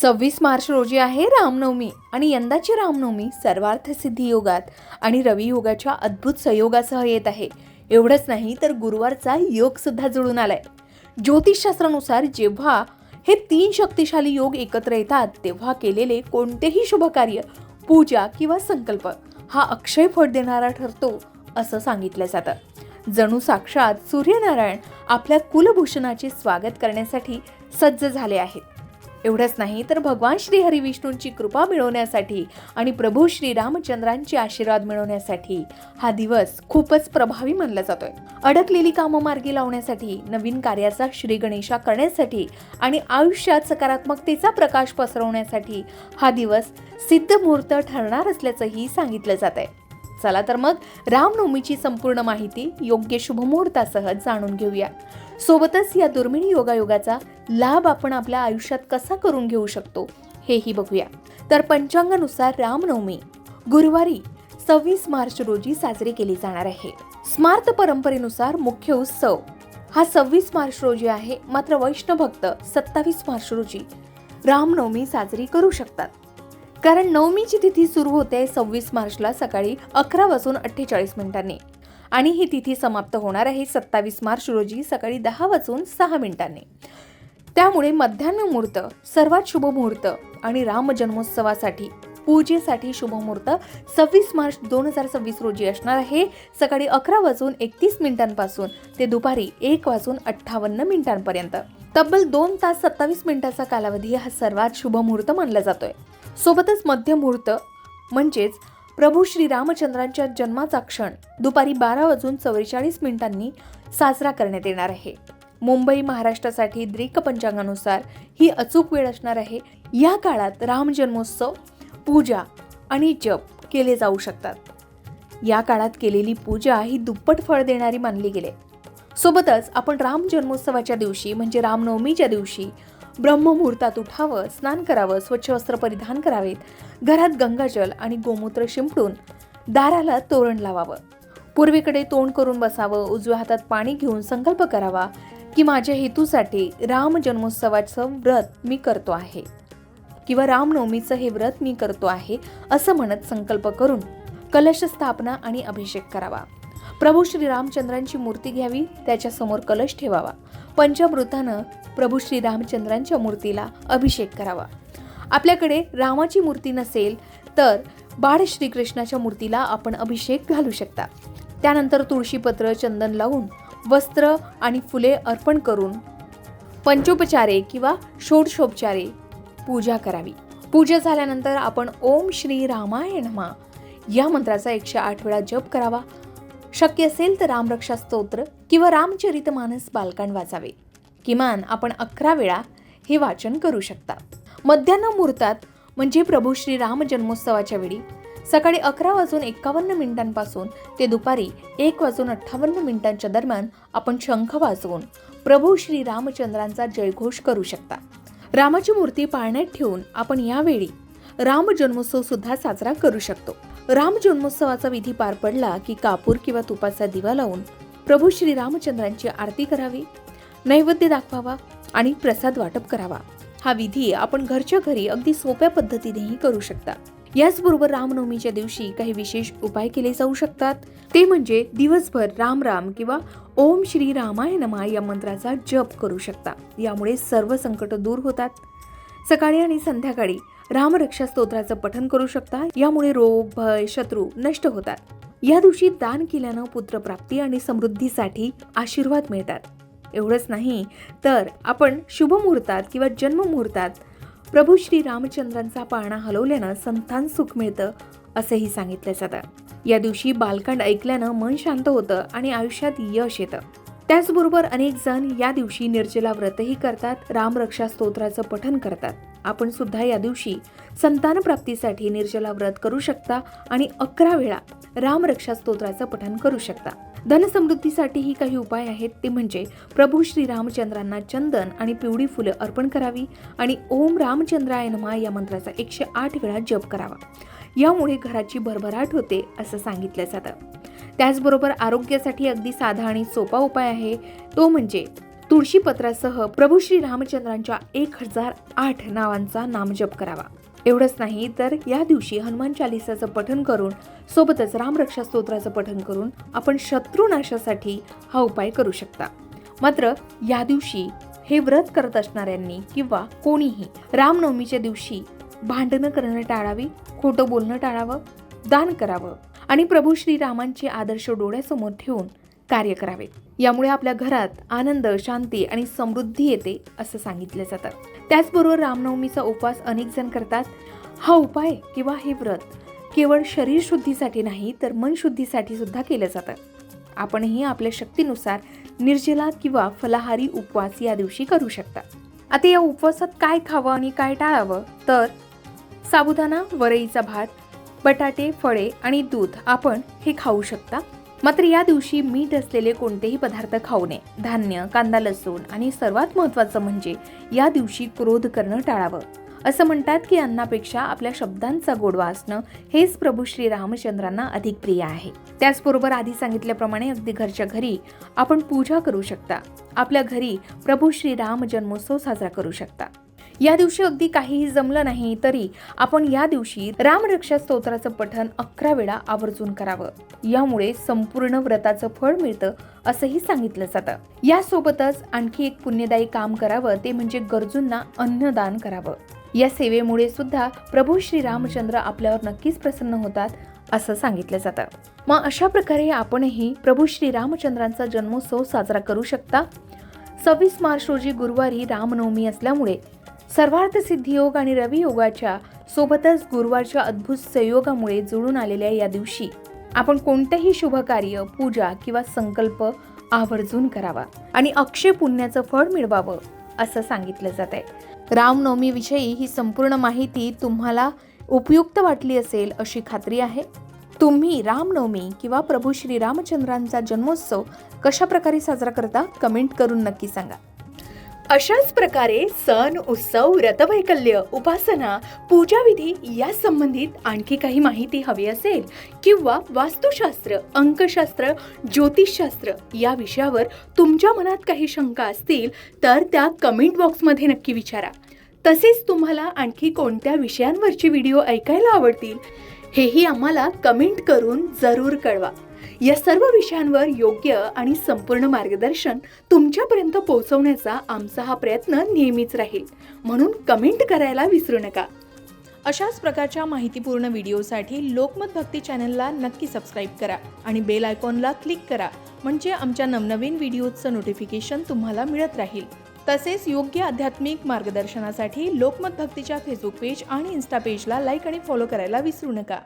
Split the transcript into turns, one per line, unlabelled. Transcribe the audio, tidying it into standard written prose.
26 मार्च रोजी आहे रामनवमी आणि यंदाची रामनवमी सर्वार्थ सिद्धी योगात आणि रवी योगाच्या अद्भुत संयोगासह येत आहे. एवढंच नाही तर गुरुवारचा योग सुद्धा जुळून आलाय. ज्योतिषशास्त्रानुसार जेव्हा हे 3 शक्तिशाली योग एकत्र येतात तेव्हा केलेले कोणतेही शुभ कार्य, पूजा किंवा संकल्प हा अक्षय फळ देणारा ठरतो असं सांगितलं जातं. जणू साक्षात सूर्यनारायण आपल्या कुलभूषणाचे स्वागत करण्यासाठी सज्ज झाले आहेत. एवढंच नाही तर भगवान श्री हरी विष्णूंची कृपा मिळवण्यासाठी आणि प्रभू श्री रामचंद्रांचे आशीर्वाद मिळवण्यासाठी हा दिवस खूपच प्रभावी मानला जातोय. अडकलेली कामं मार्गी लावण्यासाठी, नवीन कार्याचा श्री गणेशा करण्यासाठी आणि आयुष्यात सकारात्मकतेचा प्रकाश पसरवण्यासाठी हा दिवस सिद्ध मुहूर्त ठरणार असल्याचंही सांगितलं जात आहे. चला तर मग रामनवमीची संपूर्ण माहिती योग्य शुभमुहूर्तासह जाणून घेऊया. सोबतच या दुर्मिळ योगायोगाचा लाभ आपण आपल्या आयुष्यात कसा करून घेऊ शकतो हेही बघूया. तर पंचांगानुसार रामनवमी गुरुवारी 26 मार्च रोजी साजरी केली जाणार आहे. स्मार्त परंपरेनुसार मुख्य उत्सव हा 26 मार्च रोजी आहे, मात्र वैष्णव भक्त 27 मार्च रोजी रामनवमी साजरी करू शकतात. कारण नवमीची तिथी सुरू होते 26 मार्चला सकाळी 11:48 आणि ही तिथी समाप्त होणार आहे 27 मार्च रोजी सकाळी 10:06. त्यामुळे मध्यान्ह मुहूर्त सर्वात शुभ मुहूर्त आणि राम जन्मोत्सवासाठी पूजेसाठी शुभ मुहूर्त 26 मार्च 2026 रोजी असणार आहे सकाळी 11:31 पासून ते दुपारी 1:58 तब्बल 2 तास 27 मिनिटाचा कालावधी हा सर्वात शुभ मुहूर्त मानला जातोय. सोबतच मध्य मुहूर्त म्हणजेच प्रभू श्री रामचंद्रांच्या जन्माचा क्षण दुपारी 12:44 साजरा करण्यात येणार आहे. मुंबई महाराष्ट्रासाठी द्रिक पंचांगानुसार ही अचूक वेळ असणार आहे. या काळात राम जन्मोत्सव, पूजा आणि जप केले जाऊ शकतात. या काळात केलेली पूजा ही दुप्पट फळ देणारी मानली गेली. सोबतच आपण राम जन्मोत्सवाच्या दिवशी म्हणजे रामनवमीच्या दिवशी ब्रह्ममुहूर्तात उठावं, स्नान करावं, स्वच्छ वस्त्र परिधान करावेत, घरात गंगाजल आणि गोमूत्र शिंपडून दाराला तोरण लावावं, पूर्वेकडे तोंड करून बसावं, उजव्या हातात पाणी घेऊन संकल्प करावा की माझ्या हेतूसाठी राम जन्मोत्सवाचं व्रत मी करतो आहे किंवा रामनवमीचं हे व्रत मी करतो आहे असं म्हणत संकल्प करून कलश स्थापना आणि अभिषेक करावा. प्रभू श्री रामचंद्रांची मूर्ती घ्यावी, त्याच्या समोर कलश ठेवावा, पंचामृतानं प्रभू श्री रामचंद्रांच्या मूर्तीला अभिषेक करावा. आपल्याकडे रामाची मूर्ती नसेल तर बाळ श्रीकृष्णाच्या मूर्तीला आपण अभिषेक घालू शकता. त्यानंतर तुळशीपत्र, चंदन लावून वस्त्र आणि फुले अर्पण करून पंचोपचारे किंवा षोडशोपचारे पूजा करावी. पूजा झाल्यानंतर आपण ओम श्री रामाय नमः या मंत्राचा 108 वेळा जप करावा. शक्य असेल तर रामरक्षा स्तोत्र किंवा रामचरितमानस बालकांड वाचावे. किमान आपण 11 वेळा हे वाचन करू शकता. मध्यान्ह मुहूर्तात म्हणजे प्रभू श्री राम जन्मोत्सवाच्या वेळी सकाळी 11:51 पासून ते दुपारी 1:58 दरम्यान आपण शंख वाजवून प्रभू श्री रामचंद्रांचा जयघोष करू शकता. रामाची मूर्ती पाळण्यात ठेवून आपण यावेळी राम जन्मोत्सव सुद्धा साजरा करू शकतो. राम जन्मोत्सवाचा विधी पार पडला की कापूर किंवा तुपाचा दिवा लावून प्रभू श्री रामचंद्रांची आरती करावी, नैवेद्य दाखवावा आणि प्रसाद वाटप करावा. हा विधी आपण घरच्या घरी अगदी सोप्या पद्धतीनेही करू शकता. याचबरोबर रामनवमीच्या दिवशी काही विशेष उपाय केले जाऊ शकतात. ते म्हणजे दिवसभर राम राम किंवा ओम श्री रामाय नमः या मंत्राचा जप करू शकता. यामुळे सर्व संकट दूर होतात. सकाळी आणि संध्याकाळी रामरक्षा स्तोत्राचं पठण करू शकता. यामुळे रोग, भय, शत्रू नष्ट होतात. या दिवशी दान केल्यानं पुत्रप्राप्ती आणि समृद्धीसाठी आशीर्वाद मिळतात. एवढंच नाही तर आपण शुभ मुहूर्तात किंवा जन्म मुहूर्तात प्रभू श्री रामचंद्रांचा पाळणा हलवल्यानं संतान सुख मिळतं असंही सांगितलं जातं. या दिवशी बालकांड ऐकल्यानं मन शांत होतं आणि आयुष्यात यश येतं. त्याचबरोबर अनेक जण या दिवशी निर्जला व्रतही करतात, रामरक्षा स्तोत्राचं पठण करतात. आपण सुद्धा या दिवशी संतान प्राप्तीसाठी निर्जला व्रत करू शकता आणि 11 वेळा रामरक्षा स्तोत्राचं पठण करू शकता. धनसमृद्धीसाठीही काही उपाय आहेत. ते म्हणजे प्रभू श्री रामचंद्रांना चंदन आणि पिवळी फुलं अर्पण करावी आणि ओम रामचंद्राय नमः या मंत्राचा 108 वेळा जप करावा. यामुळे घराची भरभराट होते असं सांगितलं जातं. त्याचबरोबर आरोग्यासाठी अगदी साधा आणि सोपा उपाय आहे तो म्हणजे तुळशीपत्रासह प्रभू श्री रामचंद्रांच्या 1008 नावांचा नामजप करावा। एवढंच नाही तर या दिवशी हनुमान चालिसाचं पठण करून सोबतच रामरक्षा स्तोत्राचं पठण करून आपण शत्रुनाशासाठी हा उपाय करू शकता। मात्र या दिवशी हे व्रत करत असणाऱ्यांनी किंवा कोणीही रामनवमीच्या दिवशी भांडणं करणं टाळावी, खोटं बोलणं टाळावं, दान करावं आणि प्रभू श्रीरामांचे आदर्श डोळ्यासमोर ठेवून कार्य करावे। यामुळे आपल्या घरात आनंद, शांती आणि समृद्धी येते असं सांगितलं जातं। त्याचबरोबर रामनवमीचा उपवास अनेक जण करतात। हा उपाय किंवा हे व्रत केवळ शरीर शुद्धीसाठी नाही तर मन शुद्धीसाठी सुद्धा केलं जातं। आपणही आपल्या शक्तीनुसार निर्जला किंवा फलाहारी उपवास या दिवशी करू शकता। आता या उपवासात काय खावं आणि काय टाळावं तर साबुदाणा, वरईचा भात, बटाटे, फळे आणि दूध आपण हे खाऊ शकता। मात्र या दिवशी मीठ असलेले कोणतेही पदार्थ खाऊ नये। धान्य, कांदा, लसूण आणि सर्वात महत्त्वाचं म्हणजे या दिवशी क्रोध करणं टाळावं। असं म्हणतात की अन्नापेक्षा आपल्या शब्दांचा गोडवा असणं हेच प्रभू श्री रामचंद्रांना अधिक प्रिय आहे। त्याचबरोबर आधी सांगितल्याप्रमाणे अगदी घरच्या घरी आपण पूजा करू शकता। आपल्या घरी प्रभू श्री राम जन्मोत्सव साजरा करू शकता। या दिवशी अगदी काहीही जमलं नाही तरी आपण या दिवशी रामरक्षा स्तोत्राचं पठण 11 वेळा आवर्जून करावं। यामुळे संपूर्ण व्रताचं फळ मिळतं असंही सांगितलं जातं। यासोबतच आणखी एक पुण्यदायी काम करावं ते म्हणजे गरजूंना अन्नदान करावं। या सेवेमुळे सुद्धा प्रभू श्री रामचंद्र आपल्यावर नक्कीच प्रसन्न होतात असं सांगितलं जातं। मग अशा प्रकारे आपणही प्रभू श्री रामचंद्रांचा जन्मोत्सव साजरा करू शकता। 26 मार्च रोजी गुरुवारी रामनवमी असल्यामुळे सर्वार्थ सिद्धियोग आणि रवी योगाच्या सोबतच गुरुवारच्या अद्भुत संयोगामुळे जुळून आलेल्या या दिवशी आपण कोणतेही शुभ कार्य, पूजा किंवा संकल्प आवर्जून करावा आणि अक्षय पुण्याचं फळ मिळवावं असं सांगितलं जात आहे। रामनवमी विषयी ही संपूर्ण माहिती तुम्हाला उपयुक्त वाटली असेल अशी खात्री आहे। तुम्ही रामनवमी किंवा प्रभू श्री रामचंद्रांचा जन्मोत्सव कशा प्रकारे साजरा करता कमेंट करून नक्की सांगा। अशाच प्रकारे सण, उत्सव, व्रतवैकल्य, उपासना, पूजाविधी या संबंधित आणखी काही माहिती हवी असेल किंवा वास्तुशास्त्र, अंकशास्त्र, ज्योतिषशास्त्र या विषयावर तुमच्या मनात काही शंका असतील तर त्या कमेंट बॉक्समध्ये नक्की विचारा। तसेच तुम्हाला आणखी कोणत्या विषयांवरचे व्हिडिओ ऐकायला आवडतील हेही आम्हाला कमेंट करून जरूर कळवा। या सर्व विषयांवर योग्य आणि संपूर्ण मार्गदर्शन तुमच्यापर्यंत पोहोचवण्याचा आमचा हा प्रयत्न नेहमीच राहील, म्हणून कमेंट करायला विसरू नका। अशाच प्रकारच्या माहितीपूर्ण व्हिडिओसाठी लोकमत भक्ती चॅनलला नक्की सबस्क्राईब करा आणि बेल आयकॉनला क्लिक करा, म्हणजे आमच्या नवनवीन व्हिडिओचं नोटिफिकेशन तुम्हाला मिळत राहील। तसेच योग्य आध्यात्मिक मार्गदर्शनासाठी लोकमत भक्तीच्या फेसबुक पेज आणि इन्स्टा पेजला लाईक आणि फॉलो करायला विसरू नका।